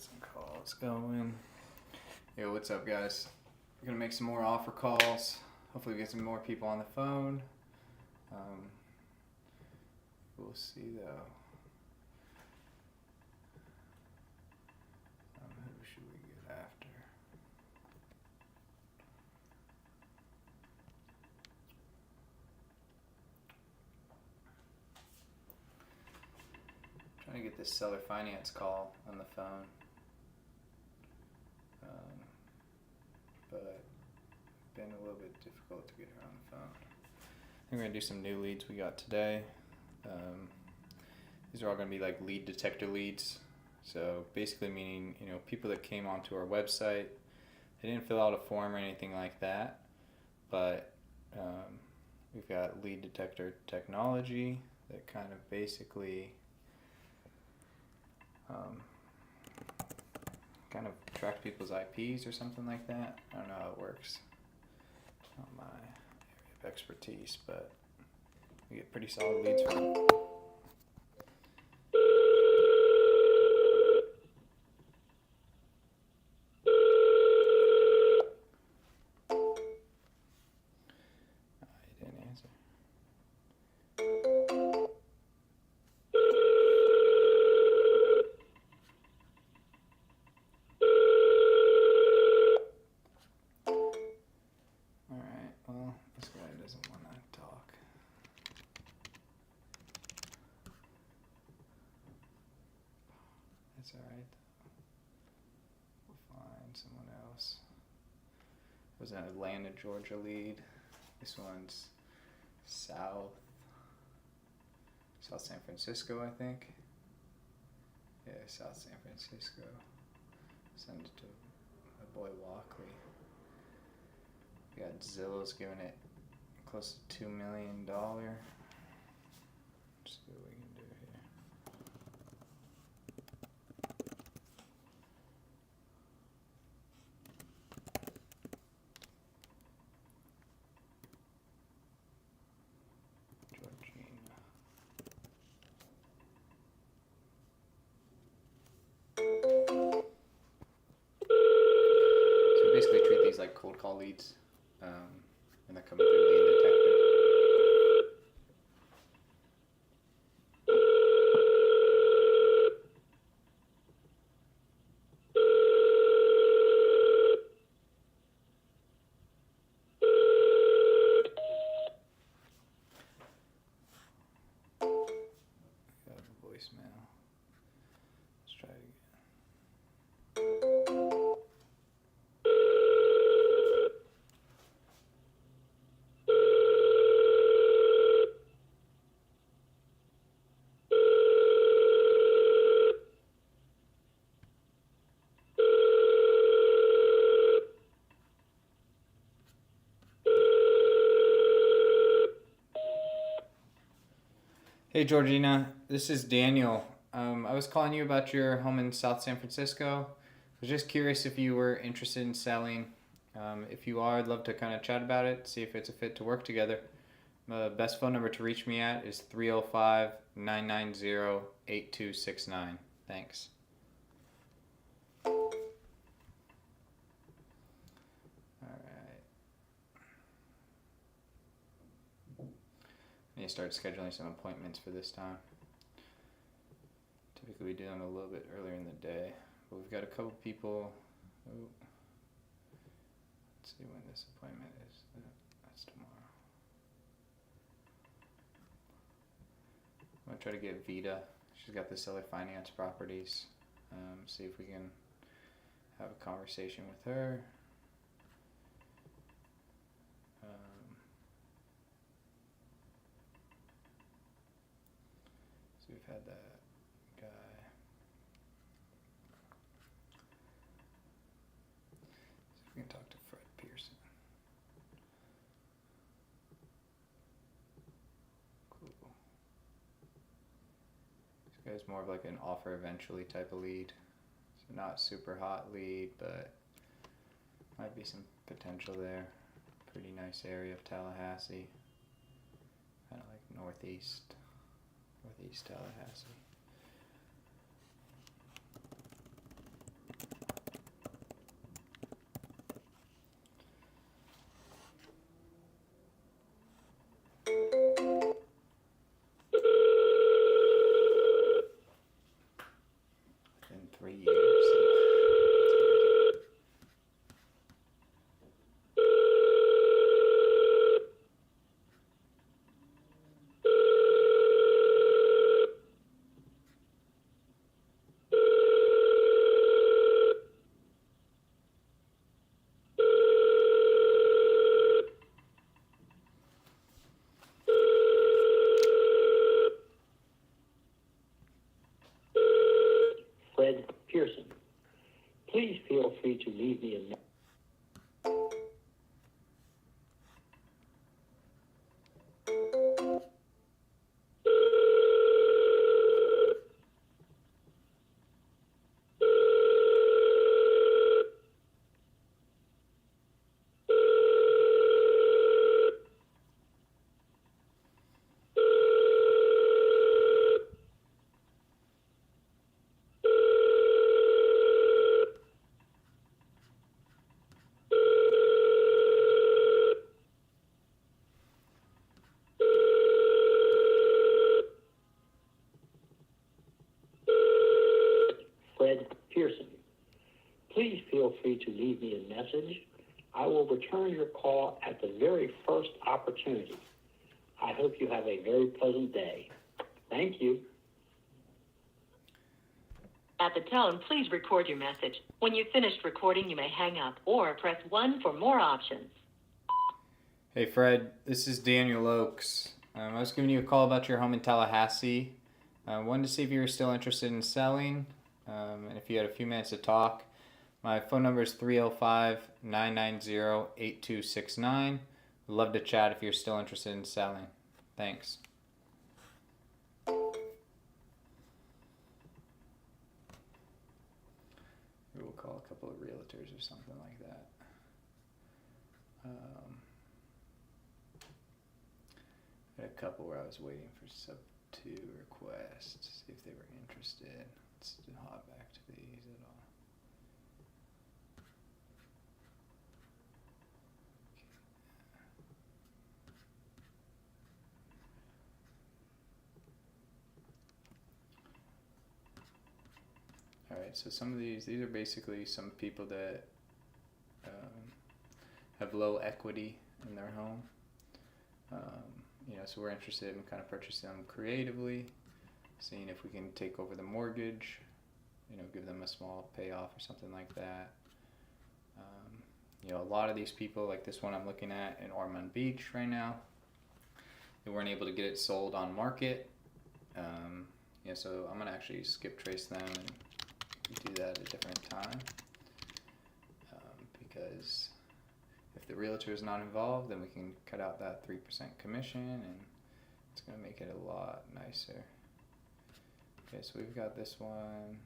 Get some calls going. Yo, what's up, guys? We're gonna make some more offer calls. Hopefully, we get some more people on the phone. We'll see though. Who should we get after? Trying to get this seller finance call on the phone. But been a little bit difficult to get her on the phone. I think we're gonna do some new leads we got today. These are all gonna be like lead detector leads. So basically meaning, people that came onto our website, they didn't fill out a form or anything like that, but we've got lead detector technology that kind of basically kind of track people's IPs or something like that. I don't know how it works. It's not my area of expertise, but we get pretty solid leads from it. He didn't answer. Alright, well, this guy doesn't want to talk. That's alright. We'll find someone else. It was an Atlanta, Georgia lead. This one's South San Francisco, I think. Yeah, South San Francisco. Send it to my boy Walkley. We got Zillow's giving it close to $2 million. Let's see what we can do here. Georgina. So we basically treat these like cold call leads. And they're coming through lead detector. Got a voicemail. Let's try it again. Hey Georgina, this is Daniel. I was calling you about your home in South San Francisco. I was just curious if you were interested in selling. If you are, I'd love to kind of chat about it, see if it's a fit to work together. The best phone number to reach me at is 305-990-8269. Thanks. I need to start scheduling some appointments for this time. Typically we do them a little bit earlier in the day, but we've got a couple people. Let's see when this appointment is. That's tomorrow. I'm gonna try to get Vita. She's got the seller finance properties. See if we can have a conversation with her. So we've had that guy. See if we can talk to Fred Pearson. Cool. This guy's more of like an offer eventually type of lead. So not super hot lead, but might be some potential there. Pretty nice area of Tallahassee. Kind of like northeast Tallahassee. Pearson. Please feel free to leave me a message. Fred Pearson. Please feel free to leave me a message. I will return your call at the very first opportunity. I hope you have a very pleasant day. Thank you. At the tone, please record your message. When you've finished recording, you may hang up or press 1 for more options. Hey Fred, this is Daniel Ochs. I was giving you a call about your home in Tallahassee. I wanted to see if you were still interested in selling, and if you had a few minutes to talk. My phone number is 305-990-8269. Would love to chat if you're still interested in selling. Thanks. We'll call a couple of realtors or something like that. I had a couple where I was waiting for sub 2 requests, see if they were interested. Let's hop back to these at all. Alright, so some of these are basically some people that have low equity in their home. So we're interested in kind of purchasing them creatively, seeing if we can take over the mortgage, give them a small payoff or something like that. A lot of these people, like this one I'm looking at in Ormond Beach right now, they weren't able to get it sold on market. So I'm gonna actually skip trace them and do that at a different time, because if the realtor is not involved, then we can cut out that 3% commission, and it's going to make it a lot nicer. Okay, so we've got this one.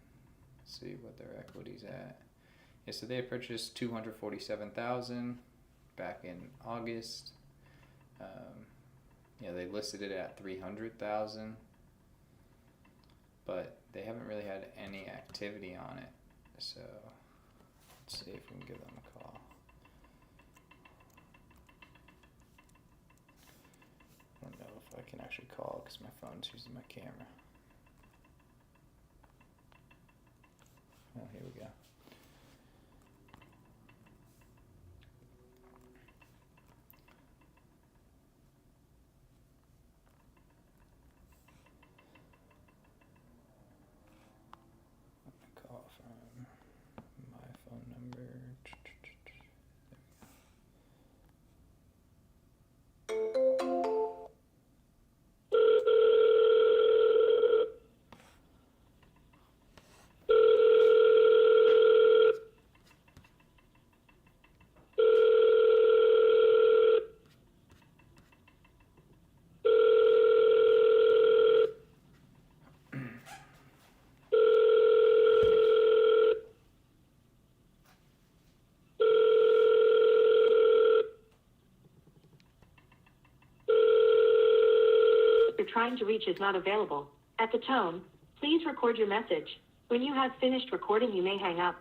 Let's see what their equity's at. Yeah, so they purchased $247,000 back in August. They listed it at $300,000, but they haven't really had any activity on it. So let's see if we can give them a call. I don't know if I can actually call because my phone's using my camera. Oh, here we go. Call from my phone number. You're trying to reach is not available. At the tone, please record your message. When you have finished recording, you may hang up.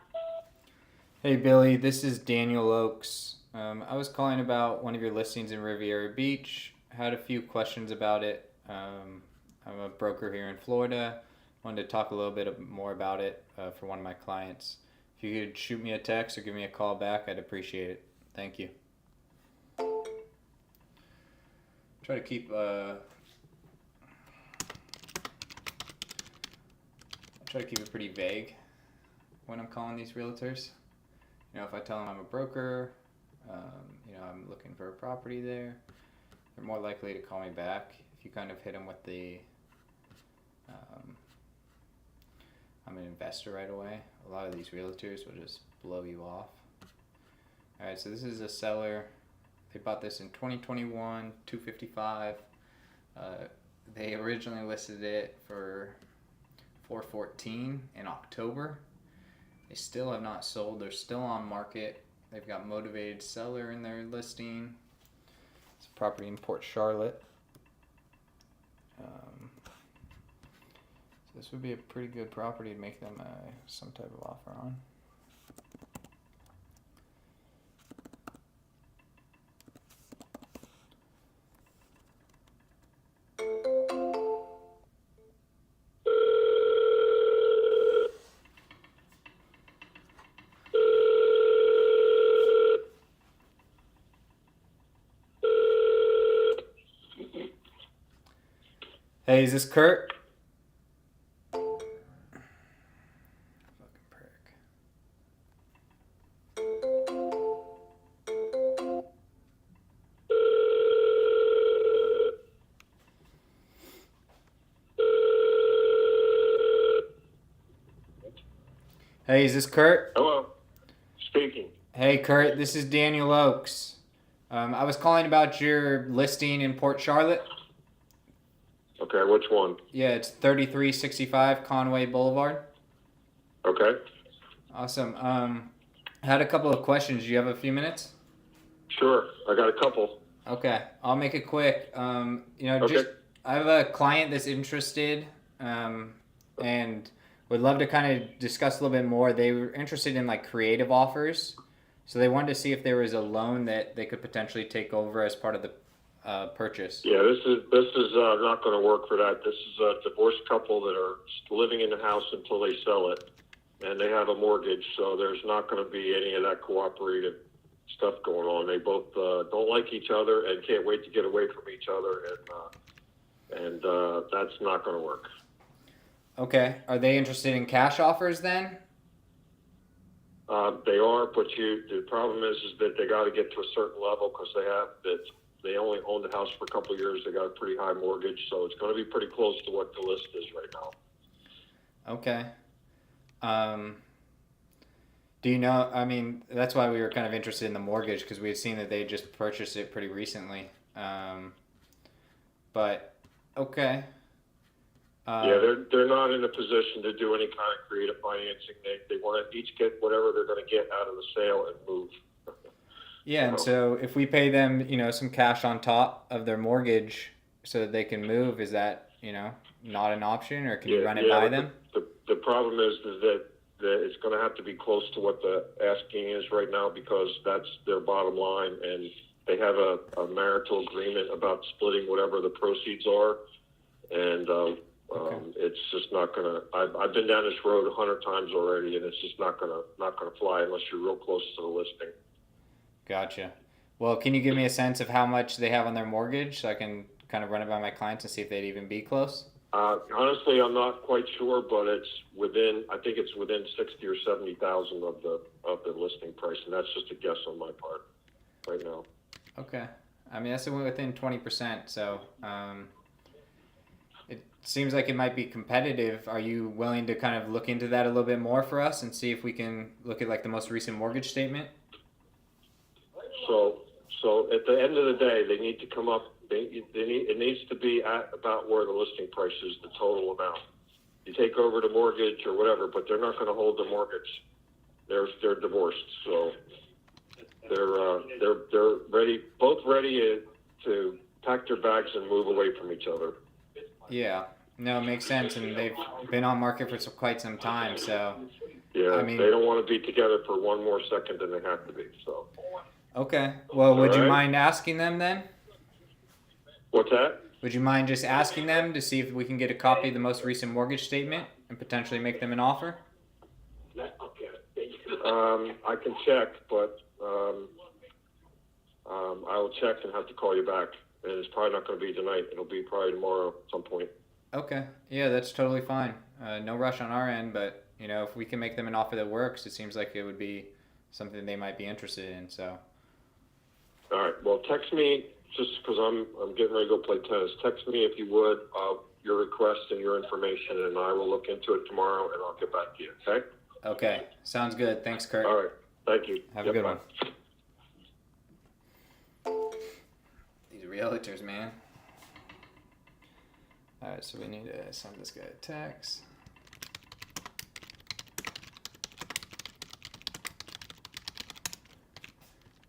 Hey Billy, this is Daniel Ochs. I was calling about one of your listings in Riviera Beach. I had a few questions about it. I'm a broker here in Florida. Wanted to talk a little bit more about it for one of my clients. If you could shoot me a text or give me a call back, I'd appreciate it. Thank you. Try to keep it pretty vague when I'm calling these realtors. If I tell them I'm a broker, I'm looking for a property there, they're more likely to call me back. If you kind of hit them with the, I'm an investor right away. A lot of these realtors will just blow you off. All right, so this is a seller. They bought this in 2021, 255. They originally listed it for 414 in October. They still have not sold. They're still on market. They've got motivated seller in their listing. It's a property in Port Charlotte. So this would be a pretty good property to make them some type of offer on. Hey, is this Kurt? Fucking prick. Hey, is this Kurt? Hello, speaking. Hey, Kurt, this is Daniel Ochs. I was calling about your listing in Port Charlotte. Okay, which one? Yeah, it's 3365 Conway Boulevard. Okay, Awesome. I had a couple of questions. Do you have a few minutes? sure. I got a couple. Okay, I'll make it quick. Okay. Just I have a client that's interested, and would love to kind of discuss a little bit more. They were interested in like creative offers, so they wanted to see if there was a loan that they could potentially take over as part of the purchase. Yeah, this is not going to work for that. This is a divorced couple that are living in the house until they sell it, and they have a mortgage, so there's not going to be any of that cooperative stuff going on. They both don't like each other and can't wait to get away from each other, and that's not going to work. Okay, are they interested in cash offers then? They are, but the problem is that they got to get to a certain level because they only own the house for a couple of years. They got a pretty high mortgage, so it's going to be pretty close to what the list is right now. Okay. Do you know, I mean, that's why we were kind of interested in the mortgage because we had seen that they just purchased it pretty recently. But, okay. Yeah, they're not in a position to do any kind of creative financing. They want to each get whatever they're going to get out of the sale and move. Yeah, and so if we pay them, some cash on top of their mortgage so that they can move, is that, not an option, or can you run it by them? The problem is that it's going to have to be close to what the asking is right now because that's their bottom line, and they have a marital agreement about splitting whatever the proceeds are, and it's just not going to. I've been down this road 100 times already, and it's just not going to fly unless you're real close to the listing. Gotcha. Well, can you give me a sense of how much they have on their mortgage so I can kind of run it by my clients and see if they'd even be close? Honestly, I'm not quite sure, but I think it's within 60 or 70,000 of the listing price, and that's just a guess on my part right now. Okay. I mean, that's within 20%, so it seems like it might be competitive. Are you willing to kind of look into that a little bit more for us and see if we can look at like the most recent mortgage statement? So at the end of the day, they need to come up. It needs to be at about where the listing price is, the total amount. You take over the mortgage or whatever, but they're not going to hold the mortgage. They're divorced, so they're ready, both ready to pack their bags and move away from each other. Yeah, no, it makes sense, and they've been on market for quite some time, so. Yeah, I mean, they don't want to be together for one more second than they have to be. So. Okay. Well, would you right. mind asking them then? What's that? Would you mind just asking them to see if we can get a copy of the most recent mortgage statement and potentially make them an offer? I can check, but I will check and have to call you back. And it's probably not going to be tonight. It'll be probably tomorrow at some point. Okay. Yeah, that's totally fine. No rush on our end, but if we can make them an offer that works, it seems like it would be something they might be interested in. So. All right. Well, text me just because I'm getting ready to go play tennis. Text me if you would your request and your information, and I will look into it tomorrow, and I'll get back to you, okay? Okay, sounds good. Thanks, Kurt. All right, thank you. Have a Yep, good bye. one. These realtors, man. Alright, so we need to send this guy a text.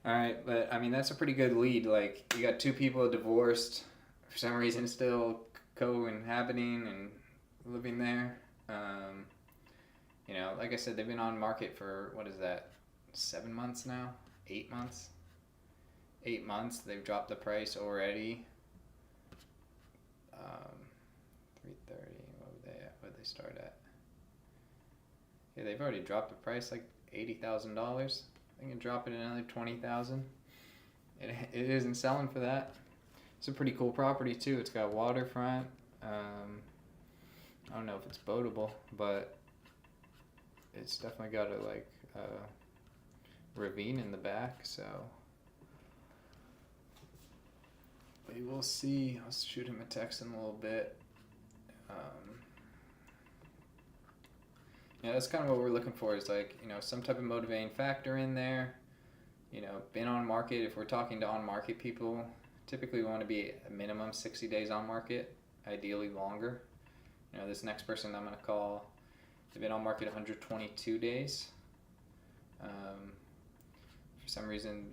Alright, but I mean, that's a pretty good lead. Like, you got two people divorced, for some reason still co-inhabiting and living there. You know, like I said, they've been on market for, what is that, 7 months now? 8 months? 8 months. They've dropped the price already. 330. What would they at? What would they start at? Yeah, they've already dropped the price like $80,000. They can drop it another $20,000. It isn't selling for that. It's a pretty cool property too. It's got waterfront. I don't know if it's boatable, but it's definitely got a ravine in the back. So we will see. I'll shoot him a text in a little bit. Yeah, that's kind of what we're looking for, is like, you know, some type of motivating factor in there. You know, been on market. If we're talking to on market people, typically we want to be a minimum 60 days on market, ideally longer. You know, this next person I'm going to call, they've been on market 122 days. For some reason,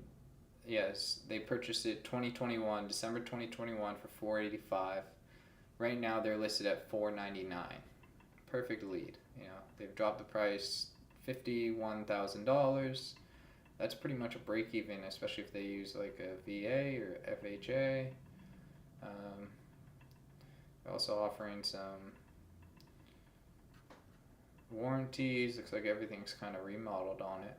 yes, they purchased it December 2021 for $485. Right now they're listed at $499. Perfect lead. You know, they've dropped the price $51,000. That's pretty much a break even, especially if they use like a VA or FHA. They're also offering some warranties. Looks like everything's kind of remodeled on it.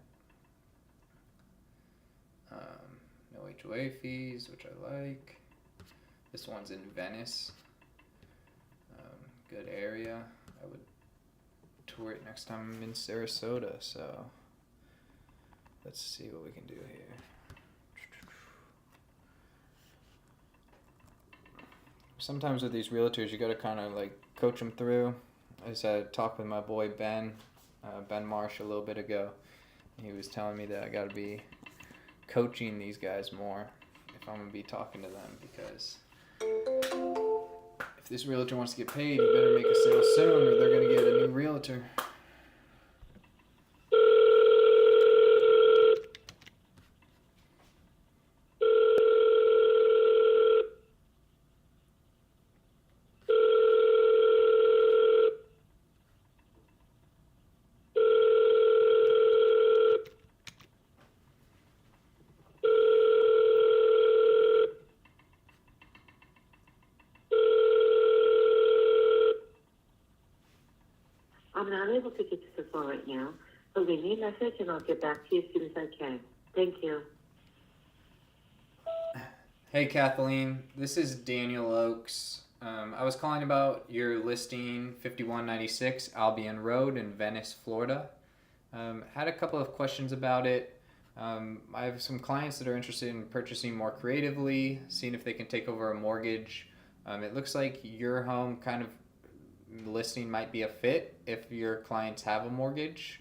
No HOA fees, which I like. This one's in Venice. Good area. I would tour it next time I'm in Sarasota, so let's see what we can do here. Sometimes with these realtors, you gotta kind of like coach them through. I just had a talk with my boy Ben Marsh a little bit ago. He was telling me that I gotta be coaching these guys more if I'm gonna be talking to them, because if this realtor wants to get paid, you better make a sale soon or they're going to get a new realtor. I'm not able to get to the phone right now, but leave me a message and I'll get back to you as soon as I can. Thank you. Hey Kathleen, this is Daniel Ochs. I was calling about your listing 5196 Albion Road in Venice, Florida. Had a couple of questions about it. I have some clients that are interested in purchasing more creatively, seeing if they can take over a mortgage. It looks like your home kind of listing might be a fit if your clients have a mortgage.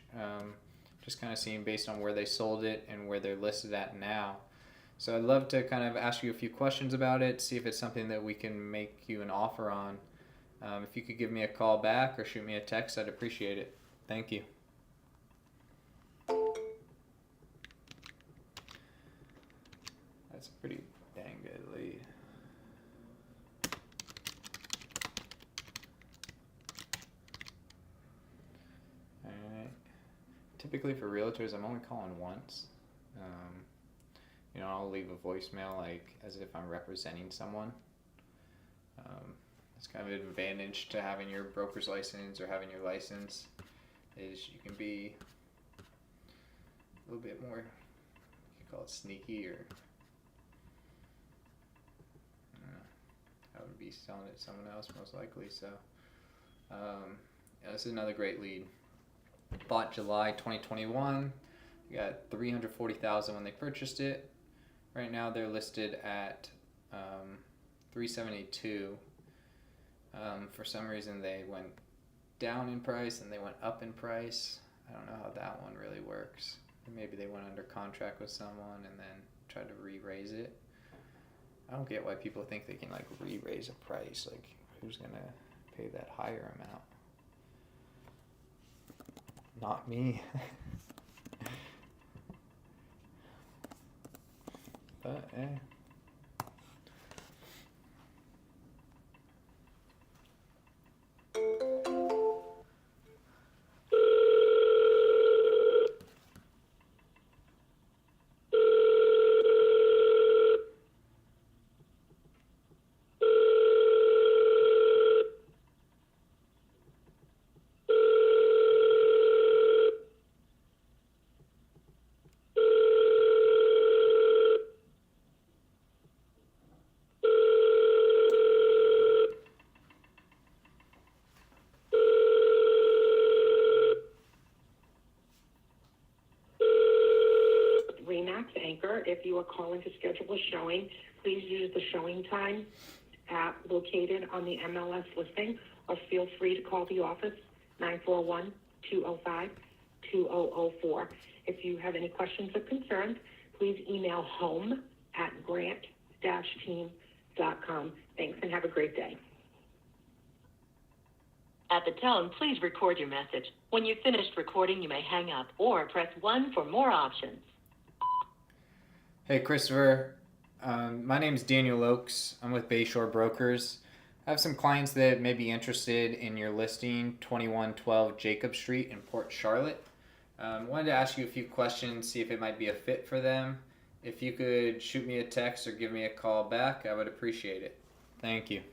Just kind of seeing based on where they sold it and where they're listed at now. So I'd love to kind of ask you a few questions about it, see if it's something that we can make you an offer on. If you could give me a call back or shoot me a text, I'd appreciate it. Thank you. That's a pretty dang good lead. Alright. Typically for realtors, I'm only calling once. You know, I'll leave a voicemail like as if I'm representing someone. It's kind of an advantage to having your broker's license or having your license, is you can be a little bit more, you can call it sneaky, or I would be selling it to someone else most likely. So yeah, this is another great lead. Bought July 2021. You got $340,000 when they purchased it. Right now they're listed at $372. For some reason, they went down in price and they went up in price. I don't know how that one really works. Maybe they went under contract with someone and then tried to re-raise it. I don't get why people think they can like re-raise a price. Like, who's gonna pay that higher amount? Not me. But Remax Anchor. If you are calling to schedule a showing, please use the showing time app located on the MLS listing, or feel free to call the office 941-205-2004. If you have any questions or concerns, please email home@grant-team.com. Thanks and have a great day. At the tone, please record your message. When you've finished recording, you may hang up or press 1 for more options. Hey, Christopher. My name's Daniel Ochs. I'm with Bayshore Brokers. I have some clients that may be interested in your listing, 2112 Jacob Street in Port Charlotte. Wanted to ask you a few questions, see if it might be a fit for them. If you could shoot me a text or give me a call back, I would appreciate it. Thank you.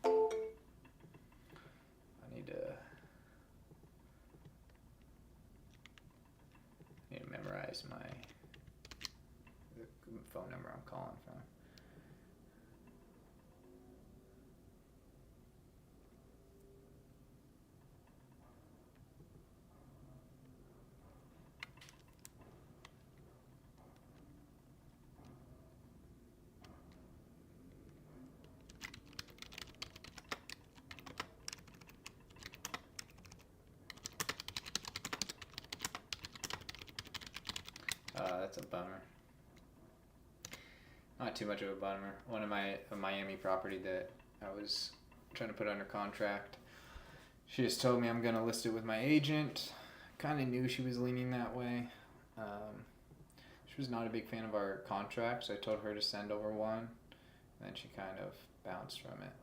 I need to memorize the phone number I'm calling from. That's a bummer. Not too much of a bummer. One of a Miami property that I was trying to put under contract. She just told me I'm gonna list it with my agent. Kind of knew she was leaning that way. She was not a big fan of our contract, so I told her to send over one. And then she kind of bounced from it.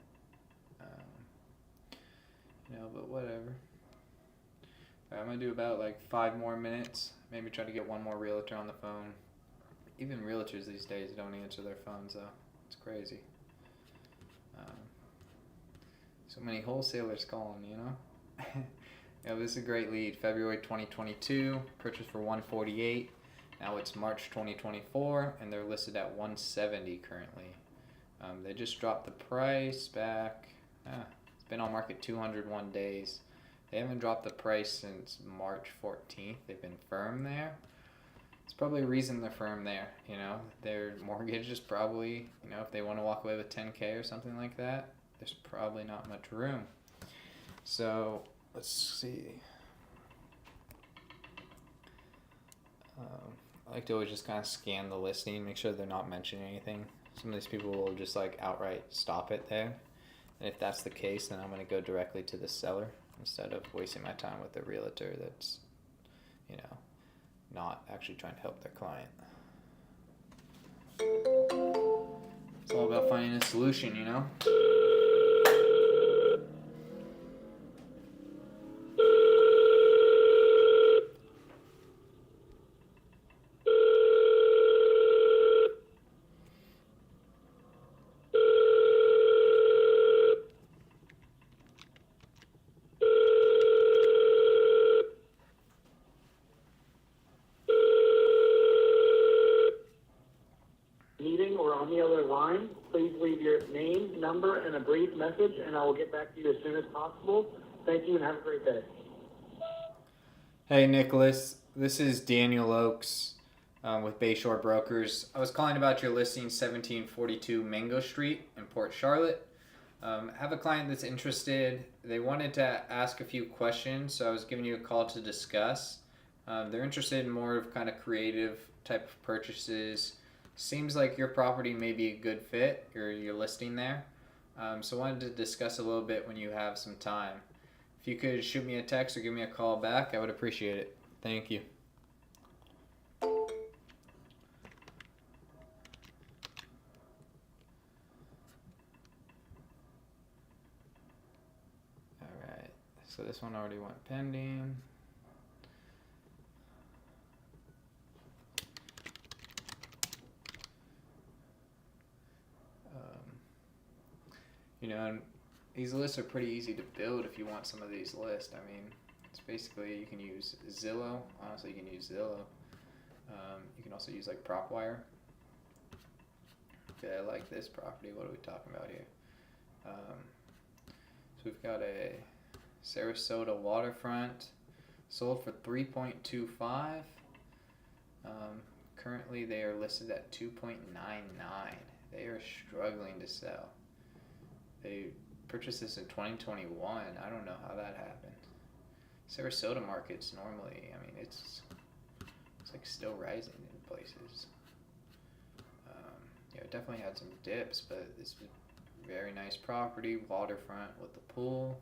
But whatever. I'm gonna do about like 5 more minutes. Maybe try to get one more realtor on the phone. Even realtors these days don't answer their phones though. It's crazy. So many wholesalers calling, you know? This is a great lead. February 2022, purchased for $148. Now it's March 2024, and they're listed at $170 currently. They just dropped the price back. It's been on market 201 days. They haven't dropped the price since March 14th. They've been firm there. It's probably a reason they're firm there. Their mortgage is probably, if they want to walk away with $10K or something like that, there's probably not much room. So let's see. I like to always just kind of scan the listing, make sure they're not mentioning anything. Some of these people will just like outright stop it there. And if that's the case, then I'm going to go directly to the seller instead of wasting my time with a realtor that's, not actually trying to help their client. It's all about finding a solution, Meeting or on the other line, please leave your name, number, and a brief message, and I will get back to you as soon as possible. Thank you and have a great day. Hey, Nicholas. This is Daniel Ochs with Bayshore Brokers. I was calling about your listing 1742 Mango Street in Port Charlotte. Have a client that's interested. They wanted to ask a few questions, so I was giving you a call to discuss. They're interested in more of kind of creative type of purchases. Seems like your property may be a good fit, or your listing there. So I wanted to discuss a little bit when you have some time. If you could shoot me a text or give me a call back, I would appreciate it. Thank you. Alright, so this one already went pending. You know, and these lists are pretty easy to build if you want some of these lists. I mean, it's basically, you can use Zillow. Honestly, you can use Zillow. You can also use like PropWire. Okay, I like this property. What are we talking about here? So we've got a Sarasota waterfront, sold for $3.25. Currently, they are listed at $2.99. They are struggling to sell. They purchased this in 2021. I don't know how that happened. Sarasota markets normally, I mean, it's like still rising in places. Yeah, it definitely had some dips, but this is a very nice property, waterfront with the pool.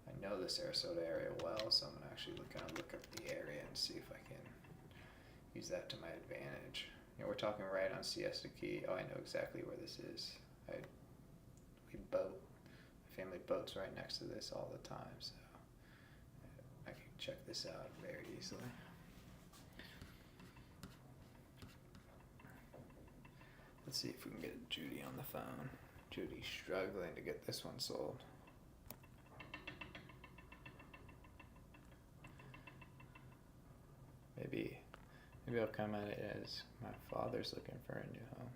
I know the Sarasota area well, so I'm gonna actually look up the area and see if I can use that to my advantage. You know, we're talking right on Siesta Key. Oh, I know exactly where this is. We boat. My family boats right next to this all the time, so I can check this out very easily. Let's see if we can get Judy on the phone. Judy's struggling to get this one sold. Maybe I'll come at it as my father's looking for a new home.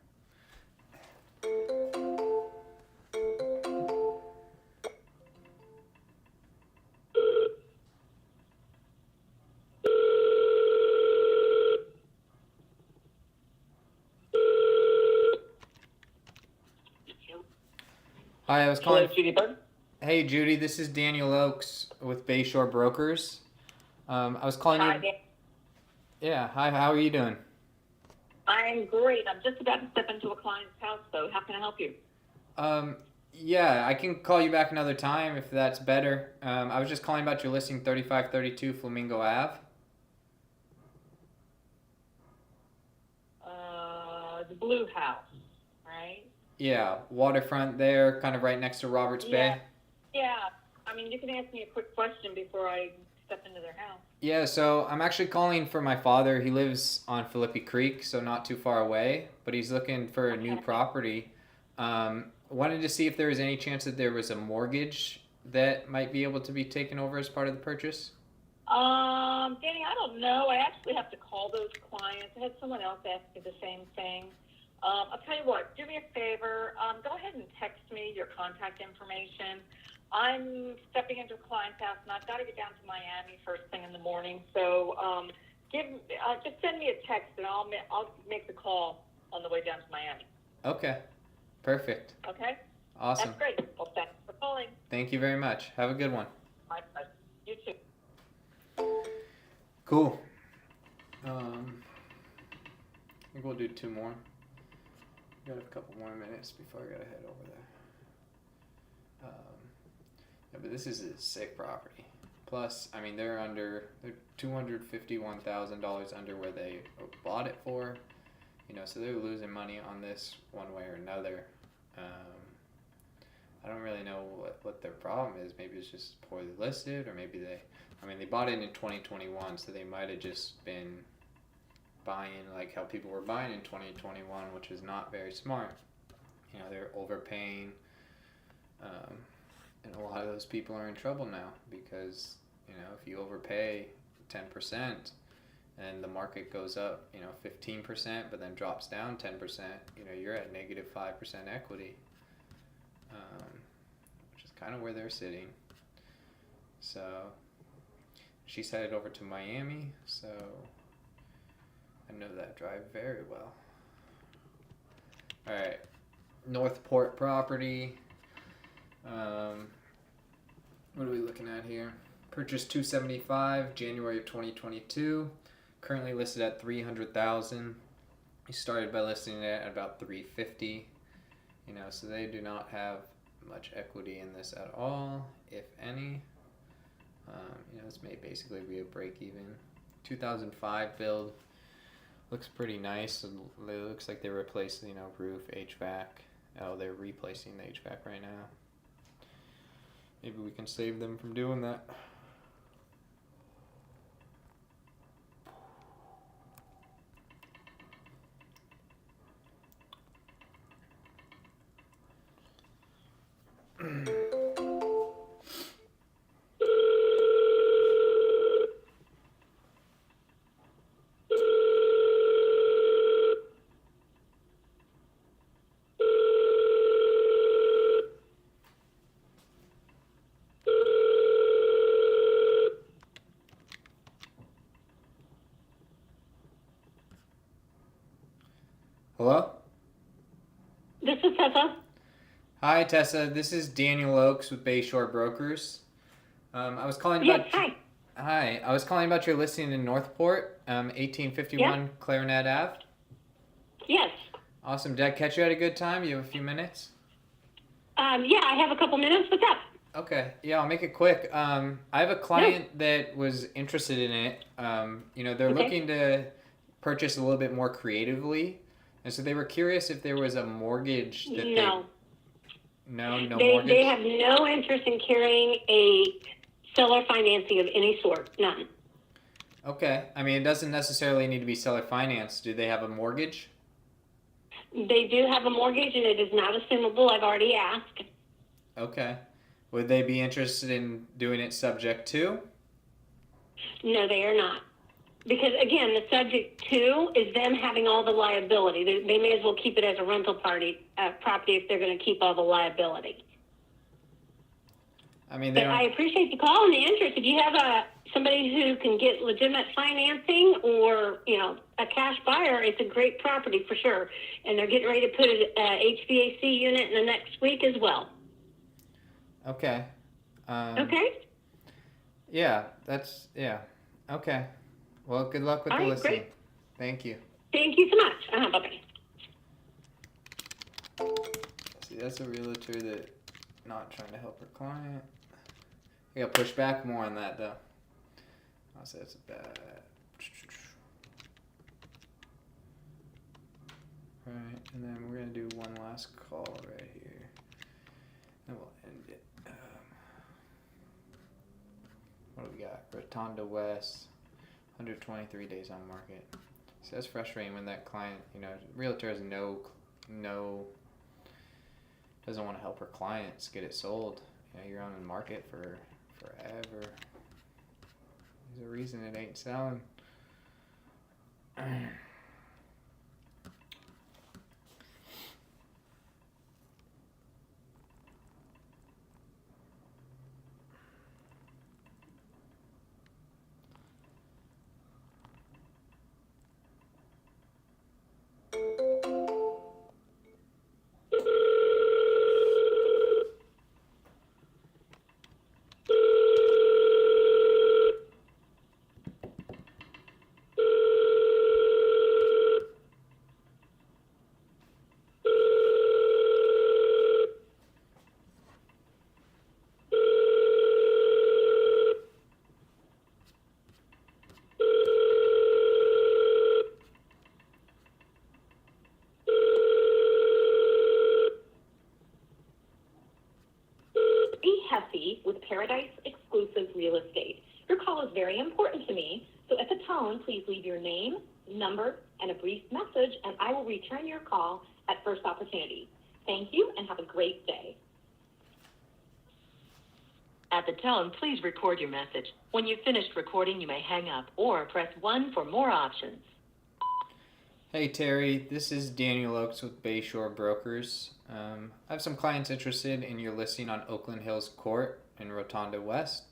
Hi, I was calling. Hello, Judy Bird. Hey, Judy, this is Daniel Ochs with Bayshore Brokers. I was calling Hi, you. Dan. Yeah, hi, how are you doing? I'm great. I'm just about to step into a client's house, though. How can I help you? Yeah, I can call you back another time if that's better. I was just calling about your listing 3532 Flamingo Ave. The Blue House, right? Yeah, waterfront there, kind of right next to Roberts Bay. Yeah. I mean, you can ask me a quick question before I step into their house. Yeah, so I'm actually calling for my father. He lives on Philippi Creek, so not too far away, but he's looking for a new property. Wanted to see if there was any chance that there was a mortgage that might be able to be taken over as part of the purchase. Danny, I don't know. I actually have to call those clients. I had someone else ask me the same thing. I'll tell you what, do me a favor. Go ahead and text me your contact information. I'm stepping into a client's house, and I've got to get down to Miami first thing in the morning. So just send me a text, and I'll make the call on the way down to Miami. Okay, perfect. Okay? Awesome. That's great. Well, thanks for calling. Thank you very much. Have a good one. My pleasure. You too. Cool. I think we'll do two more. Got a couple more minutes before I gotta head over there. Yeah, but this is a sick property. Plus, I mean, they're $251,000 under where they bought it for. You know, so they're losing money on this one way or another. I don't really know what their problem is. Maybe it's just poorly listed, or maybe they bought it in 2021, so they might have just been buying like how people were buying in 2021, which is not very smart. You know, they're overpaying, and a lot of those people are in trouble now because, you know, if you overpay 10% and the market goes up, you know, 15%, but then drops down 10%, you know, you're at negative 5% equity, which is kind of where they're sitting. So she's headed over to Miami, so I know that drive very well. Alright, Northport property. What are we looking at here? Purchased 275, January of 2022. Currently listed at 300,000. We started by listing it at about 350. So they do not have much equity in this at all, if any. This may basically be a break even. 2005 build. Looks pretty nice. It looks like they replaced, roof, HVAC. Oh, they're replacing the HVAC right now. Maybe we can save them from doing that. Hello? This is Tessa. Hi, Tessa. This is Daniel Ochs with Bayshore Brokers. I was calling Yes, about. hi. Hi. I was calling about your listing in Northport, 1851 Clarinet Ave. Yes. Awesome. Did I catch you at a good time? You have a few minutes? Yeah, I have a couple minutes. What's up? Okay. Yeah, I'll make it quick. I have a client that was interested in it. They're looking to purchase a little bit more creatively. And so they were curious if there was a mortgage that No. No They mortgage? have no interest in carrying a seller financing of any sort. None. Okay. I mean, it doesn't necessarily need to be seller finance. Do they have a mortgage? They do have a mortgage, and it is not assumable. I've already asked. Okay. Would they be interested in doing it subject to? No, they are not. Because, again, the subject to is them having all the liability. They may as well keep it as a rental property if they're going to keep all the liability. I mean, But I appreciate the call and the interest. If you have somebody who can get legitimate financing or, a cash buyer, it's a great property for sure. And they're getting ready to put an HVAC unit in the next week as well. Okay. Okay? Yeah, okay. Well, good luck with All the right, listing. great. Thank you. Thank you so much. Bye-bye. See, that's a realtor that not trying to help her client. I gotta push back more on that, though. I'll say it's a bad. Alright, and then we're gonna do one last call right here. And we'll end it. What do we got? Rotonda West, 123 days on market. So that's frustrating when that client, realtor has doesn't want to help her clients get it sold. You're on the market for forever. There's a reason it ain't selling. Hesse with Paradise Exclusive Real Estate. Your call is very important to me, so at the tone, please leave your name, number, and a brief message, and I will return your call at first opportunity. Thank you, and have a great day. At the tone, please record your message. When you've finished recording, you may hang up or press 1 for more options. Hey Terry, this is Daniel Ochs with Bayshore Brokers. I have some clients interested in your listing on Oakland Hills Court in Rotonda West.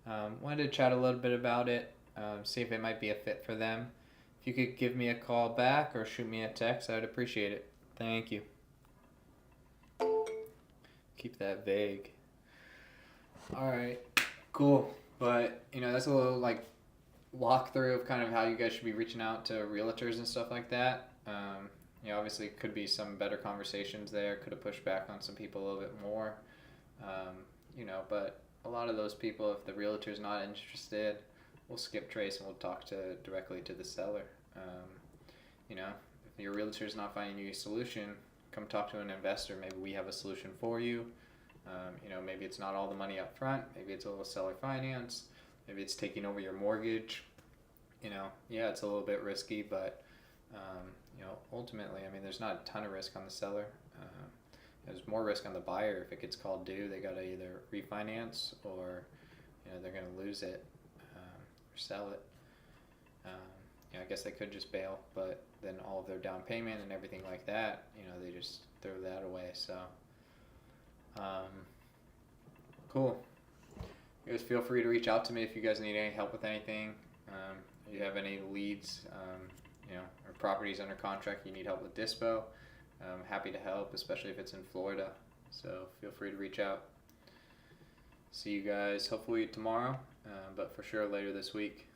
Wanted to chat a little bit about it, see if it might be a fit for them. If you could give me a call back or shoot me a text, I would appreciate it. Thank you. keep that vague. All right, cool. But that's a little like walkthrough of kind of how you guys should be reaching out to realtors and stuff like that. Obviously, could be some better conversations there. Could have pushed back on some people a little bit more. But a lot of those people, if the realtor's not interested, we'll skip trace and we'll talk directly to the seller. If your realtor's not finding you a solution, come talk to an investor. Maybe we have a solution for you. Maybe it's not all the money up front. Maybe it's a little seller finance. Maybe it's taking over your mortgage. It's a little bit risky, but ultimately, there's not a ton of risk on the seller. There's more risk on the buyer. If it gets called due, they got to either refinance or they're going to lose it or sell it. I guess they could just bail, but then all of their down payment and everything like that, they just throw that away. So, cool. You guys feel free to reach out to me if you guys need any help with anything. If you have any leads, or properties under contract you need help with dispo, I'm happy to help, especially if it's in Florida. So feel free to reach out. See you guys hopefully tomorrow, but for sure later this week.